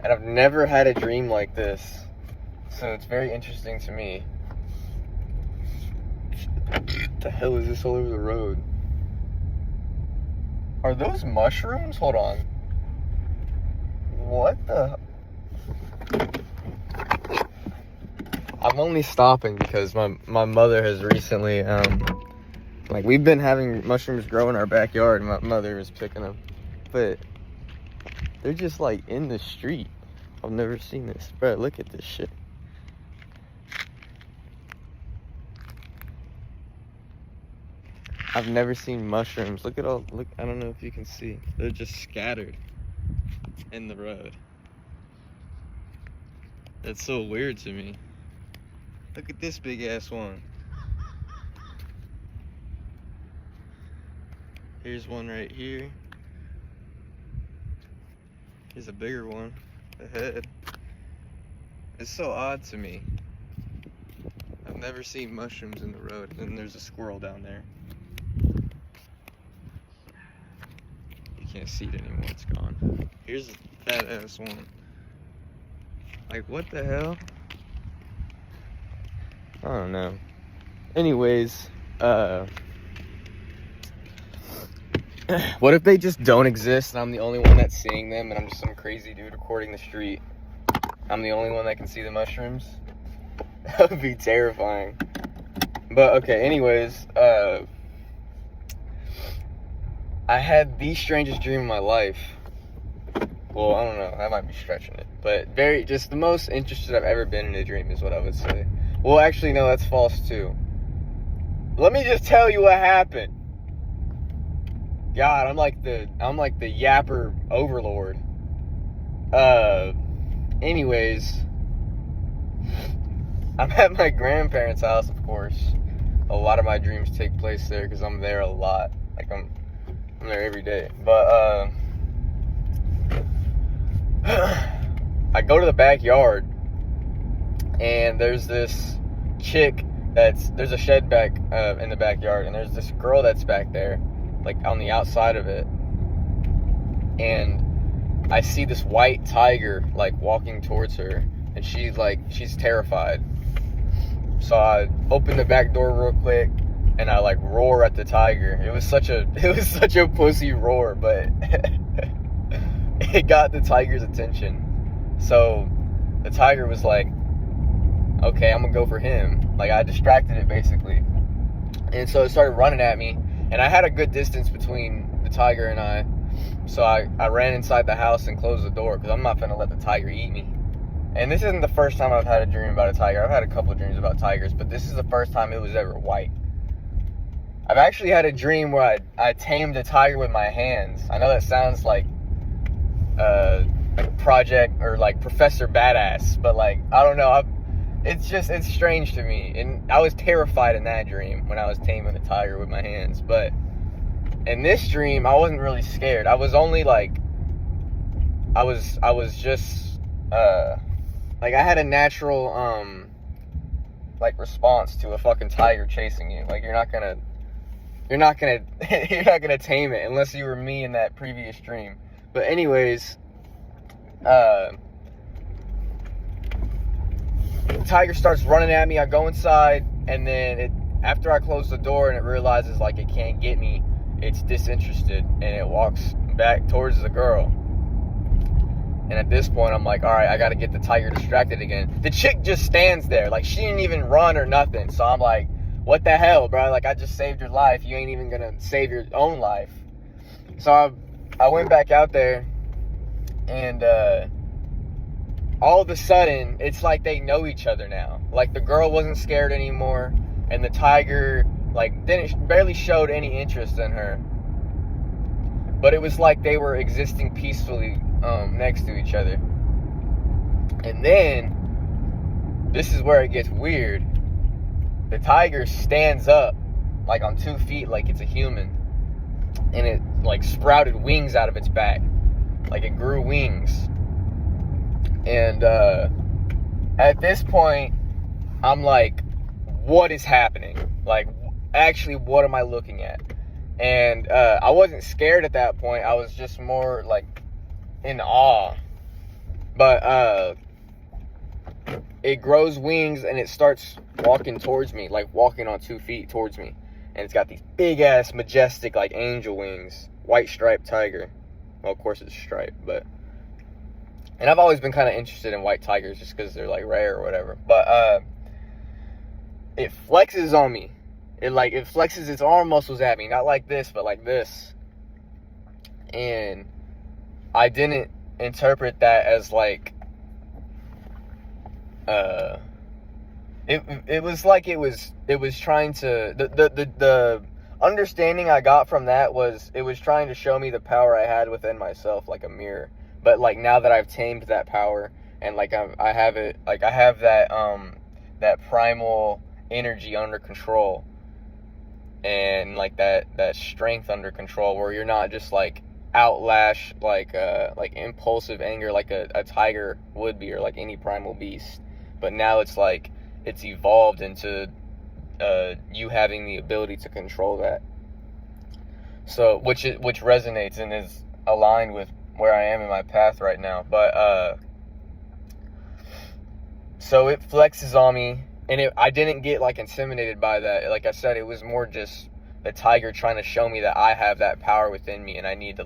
And I've never had a dream like this. So it's very interesting to me. What the hell is this all over the road? Are those mushrooms? Hold on. What the? I'm only stopping because my mother has recently, like, we've been having mushrooms grow in our backyard, and my mother is picking them. But they're just, like, in the street. I've never seen this. Bro, look at this shit. I've never seen mushrooms. Look, I don't know if you can see. They're just scattered in the road. That's so weird to me. Look at this big ass one. Here's one right here. Here's a bigger one. The head. It's so odd to me. I've never seen mushrooms in the road. And there's a squirrel down there. You can't see it anymore, it's gone. Here's a fat ass one. Like, what the hell? I don't know. Anyways, what if they just don't exist and I'm the only one that's seeing them and I'm just some crazy dude recording the street? I'm the only one that can see the mushrooms? That would be terrifying. But okay, anyways, I had the strangest dream of my life. Well, I don't know, I might be stretching it. But just the most interested I've ever been in a dream is what I would say. Well, actually, no, that's false too. Let me just tell you what happened. God, I'm like the yapper overlord. Anyways, I'm at my grandparents' house, of course. A lot of my dreams take place there because I'm there a lot. Like, I'm there every day. But, I go to the backyard, and there's this chick there's a shed back in the backyard, and there's this girl that's back there, like, on the outside of it. And I see this white tiger, like, walking towards her, and she's terrified. So I open the back door real quick, and I, like, roar at the tiger. It was such a pussy roar, but it got the tiger's attention. So the tiger was like, okay, I'm gonna go for him. Like, I distracted it, basically. And so it started running at me, and I had a good distance between the tiger and I. So I ran inside the house and closed the door, because I'm not gonna let the tiger eat me. And this isn't the first time I've had a dream about a tiger. I've had a couple of dreams about tigers, but this is the first time it was ever white. I've actually had a dream where I tamed a tiger with my hands. I know that sounds like a project or like Professor Badass, but, like, I don't know. It's strange to me. And I was terrified in that dream when I was taming a tiger with my hands. But in this dream, I wasn't really scared. I was only like, I was just, like, I had a natural, like, response to a fucking tiger chasing you. Like, you're not gonna tame it unless you were me in that previous dream. But anyways, the tiger starts running at me. I go inside, and then after I close the door and it realizes, like, it can't get me, it's disinterested, and it walks back towards the girl. And at this point, I'm like, all right, I got to get the tiger distracted again. The chick just stands there. Like, she didn't even run or nothing. So I'm like, what the hell, bro? Like, I just saved your life. You ain't even going to save your own life. So I went back out there, and all of a sudden, it's like they know each other now. Like, the girl wasn't scared anymore, and the tiger, like, barely showed any interest in her. But it was like they were existing peacefully next to each other. And then, this is where it gets weird. The tiger stands up, like, on 2 feet, like it's a human. And it, like, sprouted wings out of its back. Like, it grew wings. And at this point, I'm like, what is happening? Like, actually, what am I looking at? And I wasn't scared at that point. I was just more, like, in awe. But it grows wings and it starts walking towards me, like walking on 2 feet towards me. And it's got these big ass majestic like angel wings, white striped tiger. Well, of course it's striped, but, and I've always been kind of interested in white tigers just because they're like rare or whatever. But it flexes on me. It flexes its arm muscles at me, not like this, but like this. And I didn't interpret that as like it was like it was trying to, the understanding I got from that was it was trying to show me the power I had within myself, like a mirror. But like now that I've tamed that power and like I have it, like I have that that primal energy under control, and like that strength under control, where you're not just like outlash like impulsive anger like a tiger would be, or like any primal beast. But now it's like it's evolved into you having the ability to control that. So which resonates and is aligned with where I am in my path right now. But so it flexes on me, and I didn't get like intimidated by that. Like I said, it was more just the tiger trying to show me that I have that power within me, and I need to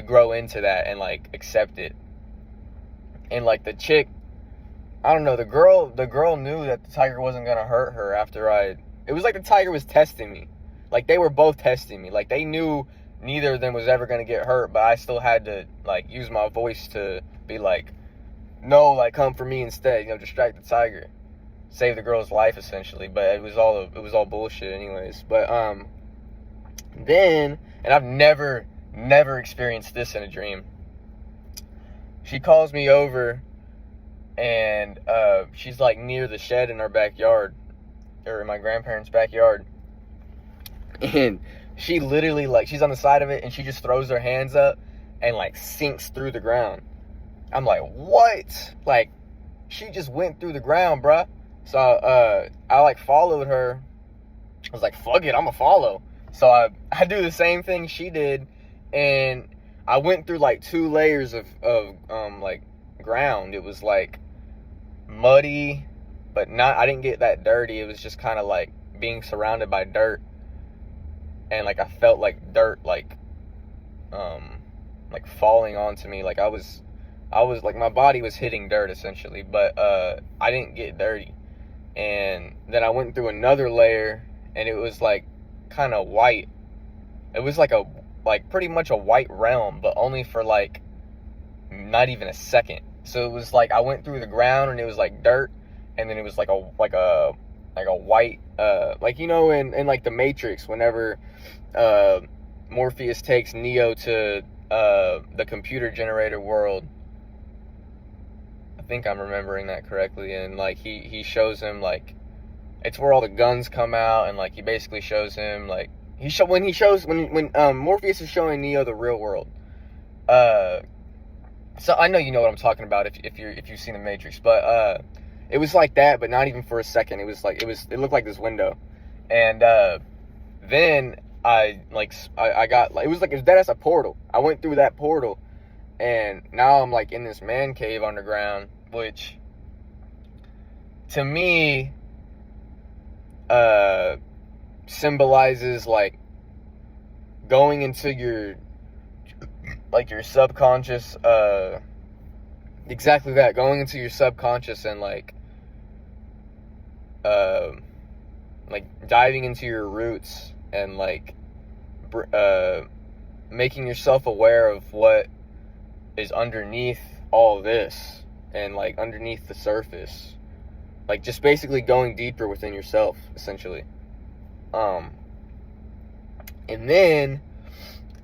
grow into that and like accept it. And like the chick, I don't know, the girl knew that the tiger wasn't gonna hurt her after it was like the tiger was testing me. Like they were both testing me. Like they knew neither of them was ever gonna get hurt, but I still had to like use my voice to be like, no, like come for me instead, distract the tiger, save the girl's life essentially. But it was all bullshit anyways. But then, and I've never experienced this in a dream, she calls me over, and she's like near the shed in our backyard, or in my grandparents' backyard, and she literally like, she's on the side of it and she just throws her hands up and like sinks through the ground. I'm like, what? Like, she just went through the ground, bruh. So I like followed her. I was like, fuck it, I'ma follow. So I do the same thing she did, and I went through like 2 layers of like ground. It was like muddy, but I didn't get that dirty. It was just kind of like being surrounded by dirt, and like I felt like dirt like falling onto me. Like I was like, my body was hitting dirt essentially, but I didn't get dirty. And then I went through another layer, and it was like kind of white. It was like pretty much a white realm, but only for like not even a second. So it was like I went through the ground and it was like dirt, and then it was like a white like, in like the Matrix, whenever Morpheus takes Neo to the computer generator world. I think I'm remembering that correctly, and like he shows him, like, it's where all the guns come out, and like he basically shows him like when Morpheus is showing Neo the real world. So I know you know what I'm talking about if you've seen the Matrix, but it was like that, but not even for a second. It was like it looked like this window, and then I got like, it was dead as a portal. I went through that portal, and now I'm like in this man cave underground, which to me symbolizes like going into your subconscious, exactly that, going into your subconscious and like diving into your roots, and like making yourself aware of what is underneath all this, and like underneath the surface, like just basically going deeper within yourself essentially. And then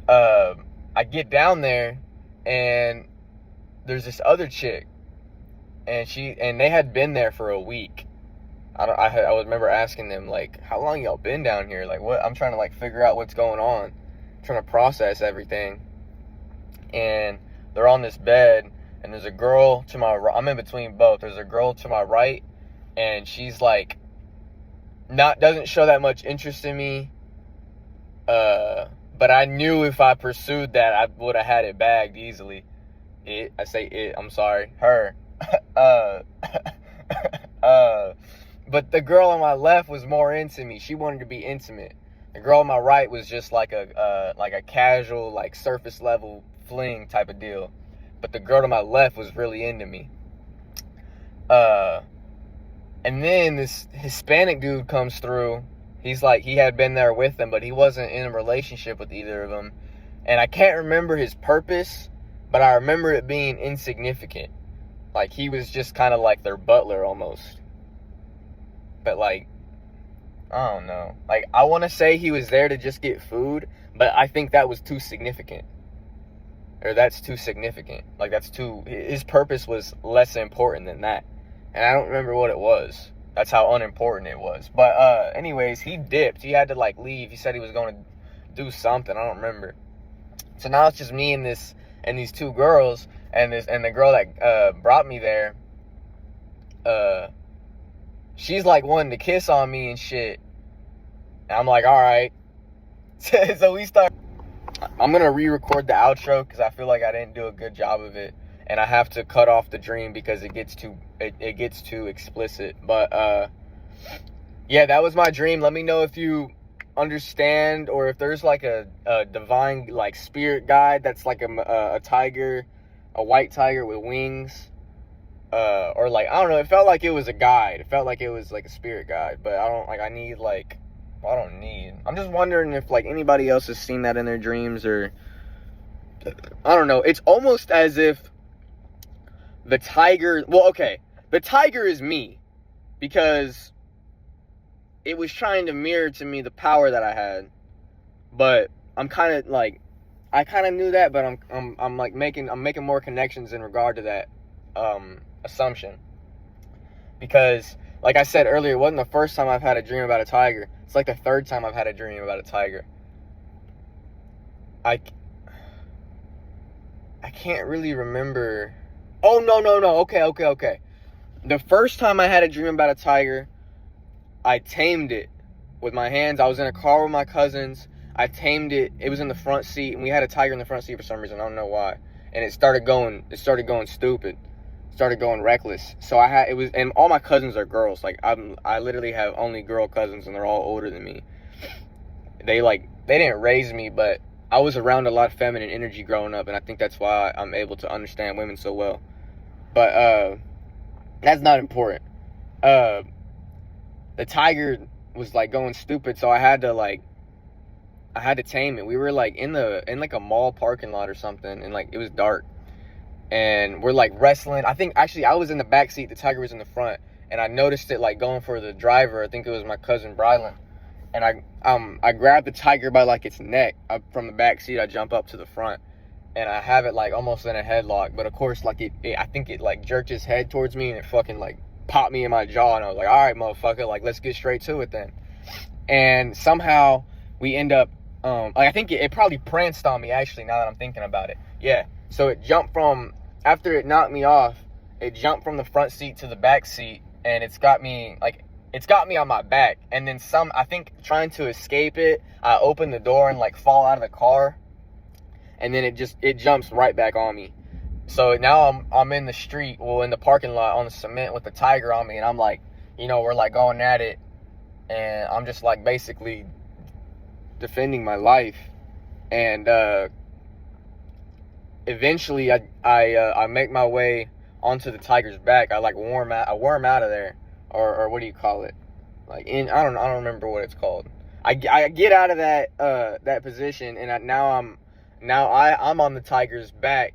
I get down there, and there's this other chick, and they had been there for a week. I remember asking them like, how long y'all been down here? Like, what? I'm trying to like figure out what's going on, I'm trying to process everything. And they're on this bed, and there's a girl to my right. I'm in between both. There's a girl to my right, and she's like doesn't show that much interest in me. But I knew if I pursued that, I would have had it bagged easily. I say it, I'm sorry, her. uh, but the girl on my left was more into me. She wanted to be intimate. The girl on my right was just like a casual, like surface level fling type of deal. But the girl on my left was really into me. And then this Hispanic dude comes through. He's like, he had been there with them, but he wasn't in a relationship with either of them. And I can't remember his purpose, but I remember it being insignificant. Like, he was just kind of like their butler almost. But, like, I don't know. Like, I want to say he was there to just get food, but I think that was too significant. Or that's too significant. Like, his purpose was less important than that. And I don't remember what it was. That's how unimportant it was. But, anyways, he dipped. He had to, like, leave. He said he was going to do something. I don't remember. So now it's just me and these two girls, and the girl that brought me there. She's like wanting to kiss on me and shit. And I'm like, all right. So we start. I'm gonna re-record the outro because I feel like I didn't do a good job of it, and I have to cut off the dream because it gets too explicit. But yeah, that was my dream. Let me know if you understand, or if there's like a divine, like, spirit guide that's like a tiger, a white tiger with wings, or like, I don't know, it felt like it was a guide. It felt like it was like a spirit guide, but I'm just wondering if like anybody else has seen that in their dreams, or I don't know. It's almost as if the tiger, the tiger is me, because it was trying to mirror to me the power that I had. But I'm kind of like, I kind of knew that, but I'm making more connections in regard to that assumption. Because, like I said earlier, it wasn't the first time I've had a dream about a tiger. It's like the third time I've had a dream about a tiger. I can't really remember. Oh, no. Okay. The first time I had a dream about a tiger, I tamed it with my hands. I was in a car with my cousins. I tamed it. It was in the front seat, and we had a tiger in the front seat for some reason. I don't know why. And it started going stupid. Started going reckless. So and all my cousins are girls. Like, I literally have only girl cousins, and they're all older than me. They didn't raise me, but I was around a lot of feminine energy growing up, and I think that's why I'm able to understand women so well. But that's not important. The tiger was like going stupid, so I had to tame it. We were like in like a mall parking lot or something, and like it was dark, and we're like wrestling. I think actually I was in the back seat, the tiger was in the front, and I noticed it like going for the driver. I think it was my cousin Brylan, and I grabbed the tiger by like its neck. From the back seat, I jump up to the front, and I have it like almost in a headlock. But of course, like I think it like jerked its head towards me, and it fucking like popped me in my jaw, and I was like, all right, motherfucker, like, let's get straight to it then. And somehow we end up, I think it probably pranced on me, actually, now that I'm thinking about it. Yeah, so it jumped after it knocked me off, it jumped from the front seat to the back seat, and it's got me on my back. And then I think trying to escape it, I opened the door and like fall out of the car, and then it jumps right back on me. So now I'm in the street, in the parking lot on the cement with the tiger on me, and I'm like, we're like going at it, and I'm just like basically defending my life. And eventually I make my way onto the tiger's back. I like worm out of there, or what do you call it? Like I don't remember what it's called. I get out of that position, and I'm on the tiger's back.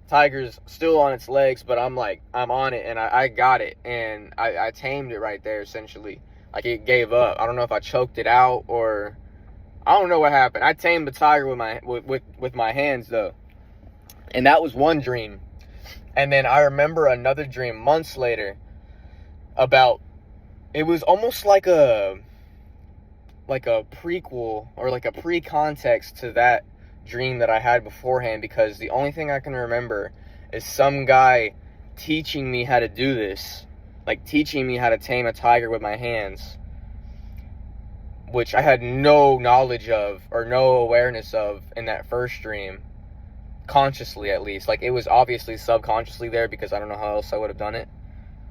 Tiger's still on its legs, but I'm on it, and I got it, and I tamed it right there, essentially. Like, it gave up. I don't know if I choked it out, or I don't know what happened. I tamed the tiger with my hands, though. And that was one dream. And then I remember another dream months later it was almost like a prequel, or like a pre-context to that dream that I had beforehand, because the only thing I can remember is some guy teaching me how to do this, like teaching me how to tame a tiger with my hands, which I had no knowledge of or no awareness of in that first dream. consciously at least. Like, it was obviously subconsciously there because I don't know how else I would have done it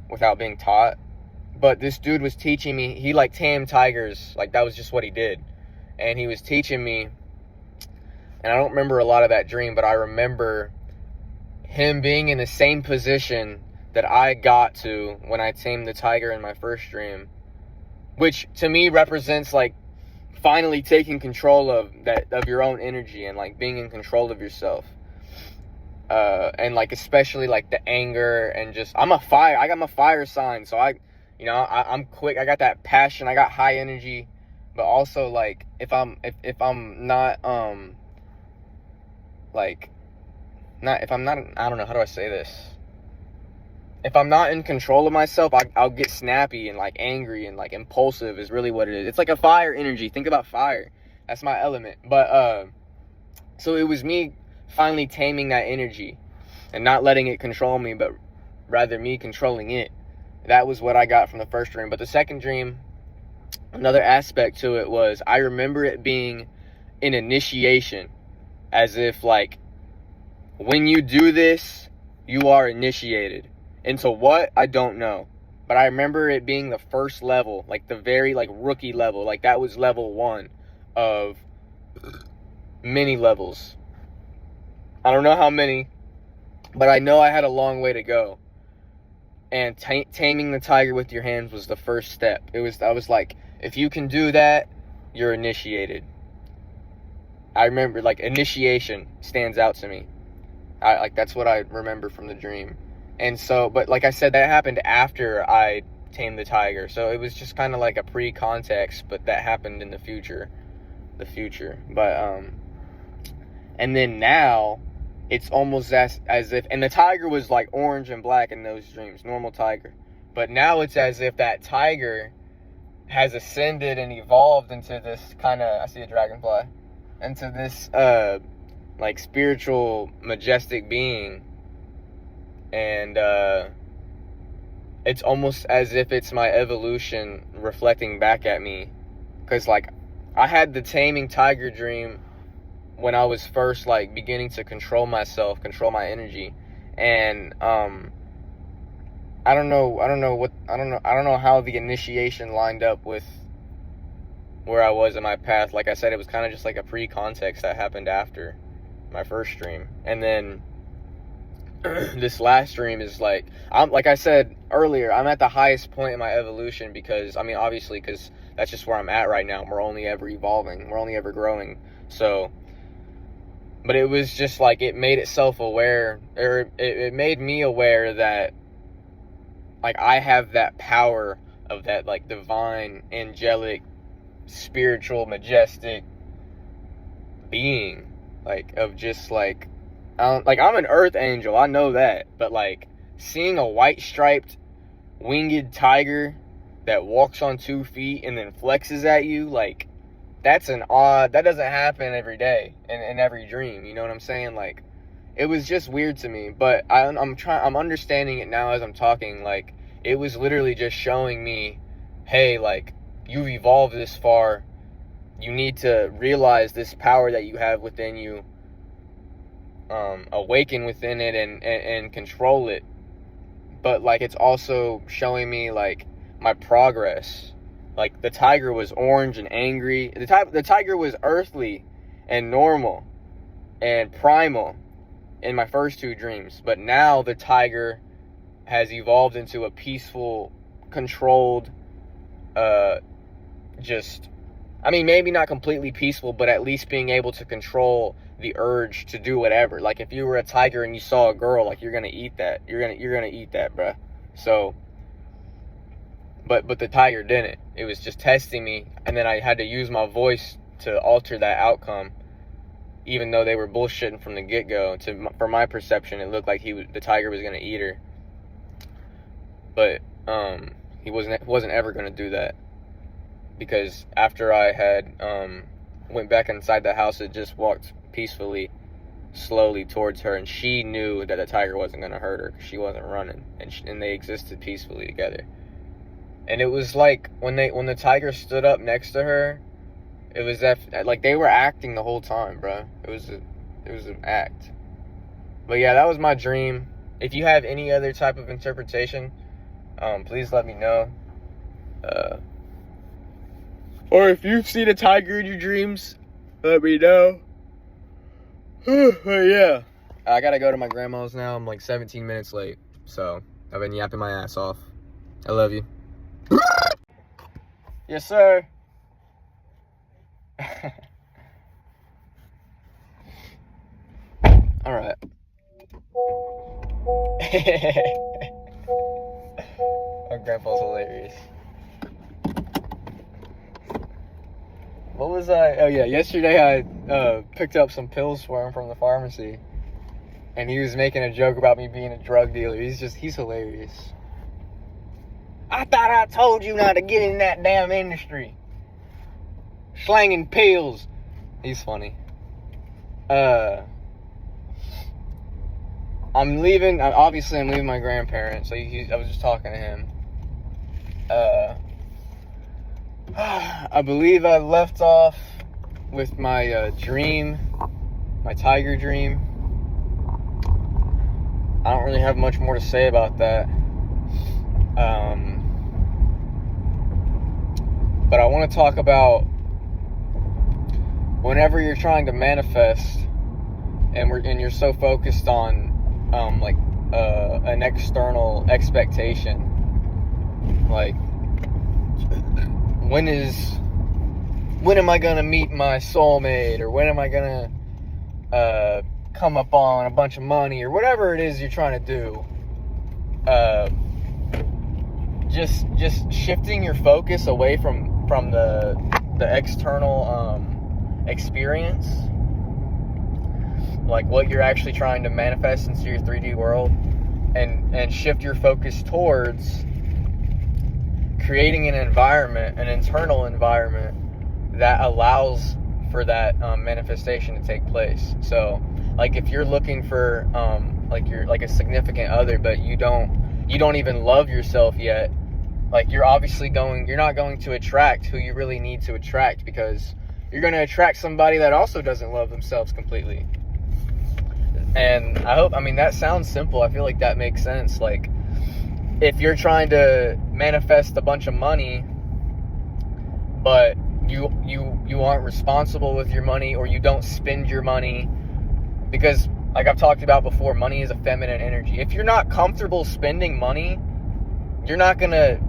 without being taught. But this dude was teaching me. He like tamed tigers. Like, that was just what he did. And he was teaching me. And I don't remember a lot of that dream, but I remember him being in the same position that I got to when I tamed the tiger in my first dream, which to me represents like finally taking control of your own energy and like being in control of yourself. And like especially like the anger and just I got my fire sign, so I'm quick, I got that passion, I got high energy, but also like if I'm not I don't know, how do I say this? If I'm not in control of myself, I'll get snappy and like angry and like impulsive is really what it is. It's like a fire energy. Think about fire. That's my element. But so it was me finally taming that energy and not letting it control me, but rather me controlling it. That was what I got from the first dream. But the second dream, another aspect to it was I remember it being an initiation, as if like when you do this, you are initiated. Into what? I don't know. But I remember it being the first level, like the very like rookie level. Like that was level 1 of many levels. I don't know how many, but I know I had a long way to go. And taming the tiger with your hands was the first step. I was like, if you can do that, you're initiated. I remember like initiation stands out to me. That's what I remember from the dream. And so, but like I said, that happened after I tamed the tiger. So it was just kind of like a pre-context, but that happened in the future. But, and then now it's almost as if, and the tiger was like orange and black in those dreams, normal tiger. But now it's as if that tiger has ascended and evolved into this kind of, I see a dragonfly, into this, like spiritual, majestic being. And it's almost as if it's my evolution reflecting back at me, because like I had the taming tiger dream when I was first like beginning to control myself, control my energy, and I don't know how the initiation lined up with where I was in my path. Like I said, it was kind of just like a pre-context that happened after my first dream. And then this last dream is like I said earlier, I'm at the highest point in my evolution because obviously because that's just where I'm at right now. We're only ever evolving, we're only ever growing. So, but it was just like it made it self-aware, or it made me aware that like I have that power of that like divine, angelic, spiritual, majestic being, like of just like I'm an earth angel, I know that, but like seeing a white striped winged tiger that walks on 2 feet and then flexes at you, like that doesn't happen every day in every dream, you know what I'm saying? Like it was just weird to me, but I'm understanding it now as I'm talking. Like it was literally just showing me, hey, like you've evolved this far, you need to realize this power that you have within you, awaken within it and control it. But like it's also showing me like my progress. Like the tiger was orange and angry. The tiger was earthly and normal and primal in my first 2 dreams, but now the tiger has evolved into a peaceful, controlled, maybe not completely peaceful, but at least being able to control the urge to do whatever. Like if you were a tiger and you saw a girl, like you're gonna eat that. You're gonna eat that, bruh. So, but the tiger didn't. It was just testing me, and then I had to use my voice to alter that outcome. Even though they were bullshitting from the get-go, for my perception, it looked like the tiger was gonna eat her. But he wasn't ever gonna do that, because after I had went back inside the house, it just walked peacefully, slowly towards her, and she knew that the tiger wasn't gonna hurt her because she wasn't running, and they existed peacefully together. And it was like when the tiger stood up next to her, it was like they were acting the whole time, bro. It was an act. But yeah, that was my dream. If you have any other type of interpretation, please let me know. Or if you've seen a tiger in your dreams, let me know. Yeah. I gotta go to my grandma's now. I'm like 17 minutes late. So, I've been yapping my ass off. I love you. Yes, sir. All right. My grandpa's hilarious. What was I? Oh yeah, yesterday I picked up some pills for him from the pharmacy, and he was making a joke about me being a drug dealer. He's hilarious. I thought I told you not to get in that damn industry. Slanging pills. He's funny. I'm leaving. Obviously, I'm leaving my grandparents. So I was just talking to him. I believe I left off with my dream, my tiger dream. I don't really have much more to say about that. But I want to talk about whenever you're trying to manifest and you're so focused on an external expectation, like when am I gonna meet my soulmate, or when am I gonna come up on a bunch of money, or whatever it is you're trying to do. Just shifting your focus away from the external experience, like what you're actually trying to manifest into your 3D world, and shift your focus towards creating an environment, an internal environment that allows for that manifestation to take place. So, like if you're looking for you're like a significant other, but you don't even love yourself yet, like you're not going to attract who you really need to attract, because you're going to attract somebody that also doesn't love themselves completely. And that sounds simple. I feel like that makes sense. Like, if you're trying to manifest a bunch of money, but you aren't responsible with your money, or you don't spend your money, because like I've talked about before, money is a feminine energy. If you're not comfortable spending money, you're not gonna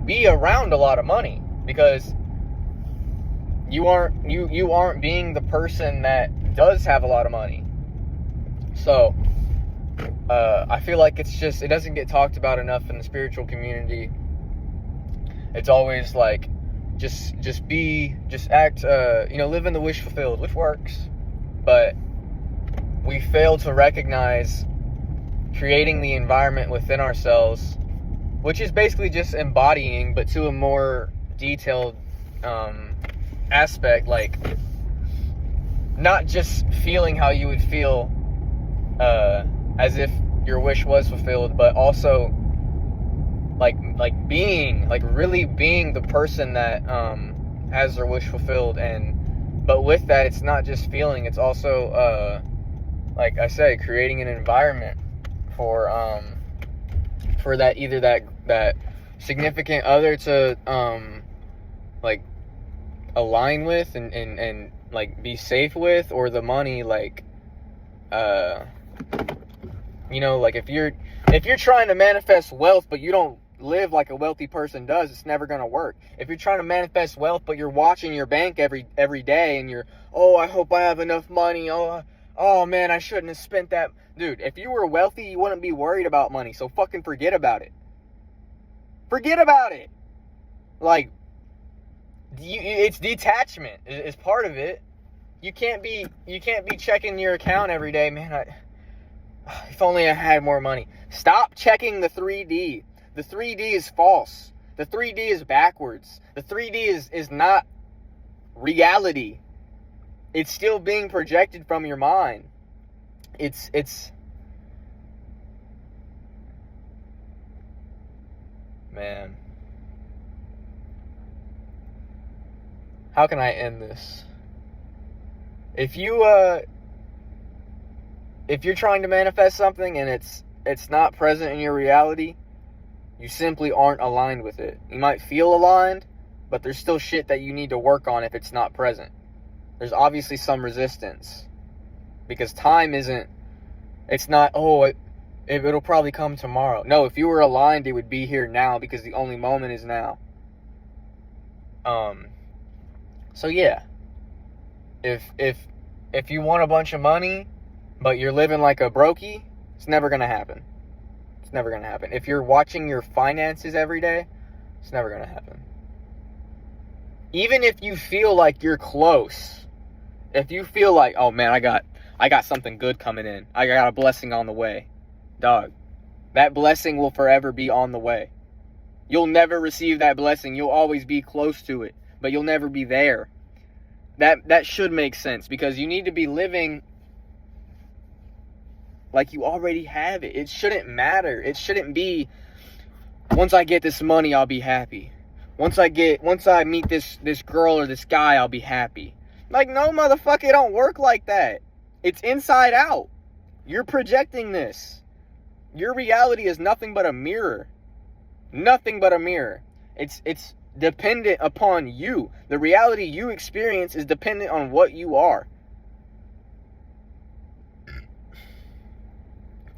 be around a lot of money, because you aren't being the person that does have a lot of money. So I feel like it doesn't get talked about enough in the spiritual community. It's always like just act, live in the wish fulfilled, which works, but we fail to recognize creating the environment within ourselves, which is basically just embodying, but to a more detailed aspect, like not just feeling how you would feel as if your wish was fulfilled, but also really being the person that has their wish fulfilled. But with that, it's not just feeling, it's also like I say, creating an environment for that, either that significant other to align with and like be safe with, or the money, like like if you're trying to manifest wealth but you don't live like a wealthy person does, it's never going to work. If you're trying to manifest wealth but you're watching your bank every day, and you're, oh, I hope I have enough money, oh man, I shouldn't have spent that. Dude, if you were wealthy, you wouldn't be worried about money, so fucking forget about it. Like, it's detachment is part of it. You can't be checking your account every day, man. If only I had more money. Stop checking the 3D. The 3D is false. The 3D is backwards. The 3D is not reality. It's still being projected from your mind. It's man. How can I end this? If if you're trying to manifest something and it's not present in your reality, you simply aren't aligned with it. You might feel aligned, but there's still shit that you need to work on if it's not present. There's obviously some resistance. Because time isn't, it's not, it'll probably come tomorrow. No, if you were aligned, it would be here now, because the only moment is now. So yeah. If you want a bunch of money, but you're living like a brokey, it's never gonna happen. It's never gonna happen. If you're watching your finances every day, it's never gonna happen. Even if you feel like you're close, if you feel like, oh man, I got something good coming in, I got a blessing on the way, dog, that blessing will forever be on the way. You'll never receive that blessing. You'll always be close to it, but you'll never be there. That should make sense, because you need to be living like you already have it. It shouldn't matter. It shouldn't be, once I get this money, I'll be happy. Once I meet this girl or this guy, I'll be happy. Like, no, motherfucker, it don't work like that. It's inside out. You're projecting this. Your reality is nothing but a mirror. Nothing but a mirror. It's dependent upon you. The reality you experience is dependent on what you are.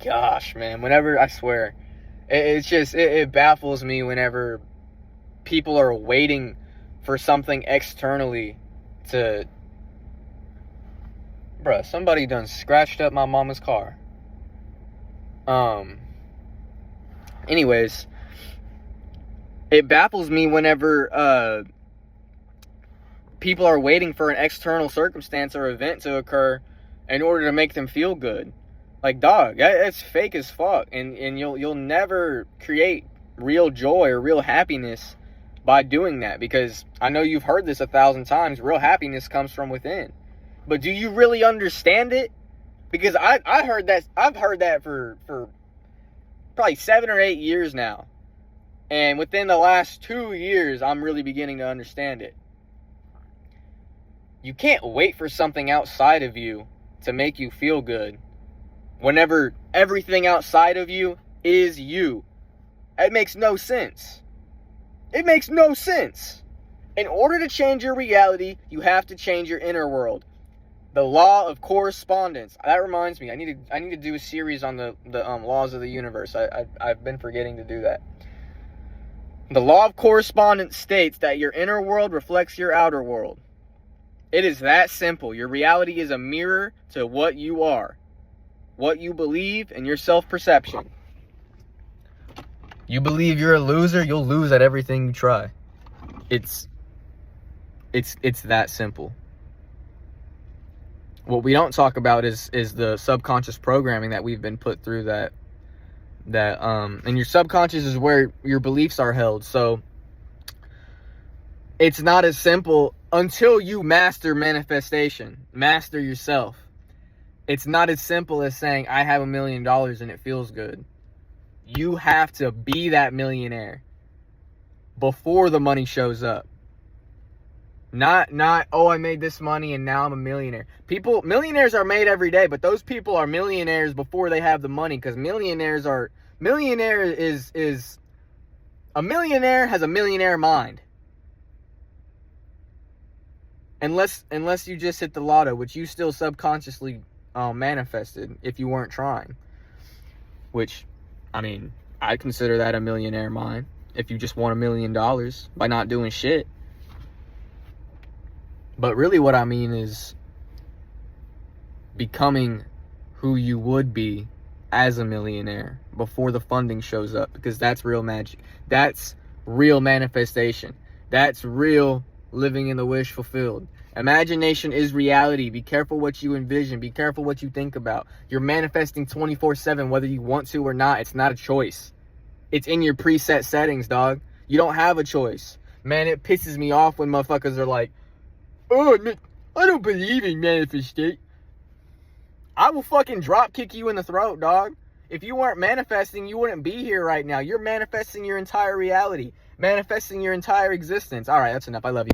Gosh, man, whenever, I swear, it baffles me whenever people are waiting for something externally to... Bruh, somebody done scratched up my mama's car. Anyways, it baffles me whenever people are waiting for an external circumstance or event to occur in order to make them feel good. Like, dog, that's fake as fuck, and you'll never create real joy or real happiness by doing that, because I know you've heard this 1,000 times. Real happiness comes from within. But do you really understand it? Because I've heard that for probably 7 or 8 years now. And within the last 2 years, I'm really beginning to understand it. You can't wait for something outside of you to make you feel good, whenever everything outside of you is you. It makes no sense. It makes no sense. In order to change your reality, you have to change your inner world. The law of correspondence. That reminds me, I need to do a series on the laws of the universe. I've been forgetting to do that. The law of correspondence states that your inner world reflects your outer world. It is that simple. Your reality is a mirror to what you are, what you believe, and your self-perception. You believe you're a loser, you'll lose at everything you try. It's that simple. What we don't talk about is the subconscious programming that we've been put through, that and your subconscious is where your beliefs are held. So it's not as simple until you master manifestation, master yourself. It's not as simple as saying, I have $1 million and it feels good. You have to be that millionaire before the money shows up. Not, oh, I made this money and now I'm a millionaire. Millionaires are made every day, but those people are millionaires before they have the money, because a millionaire has a millionaire mind. Unless you just hit the lotto, which you still subconsciously manifested if you weren't trying. Which, I mean, I consider that a millionaire mind. If you just won $1 million by not doing shit. But really what I mean is becoming who you would be as a millionaire before the funding shows up, because that's real magic. That's real manifestation. That's real living in the wish fulfilled. Imagination is reality. Be careful what you envision. Be careful what you think about. You're manifesting 24/7 whether you want to or not. It's not a choice. It's in your preset settings, dog. You don't have a choice. Man, it pisses me off when motherfuckers are like, oh, I don't believe in manifestation. I will fucking drop kick you in the throat, dog. If you weren't manifesting, you wouldn't be here right now. You're manifesting your entire reality. Manifesting your entire existence. All right, that's enough. I love you.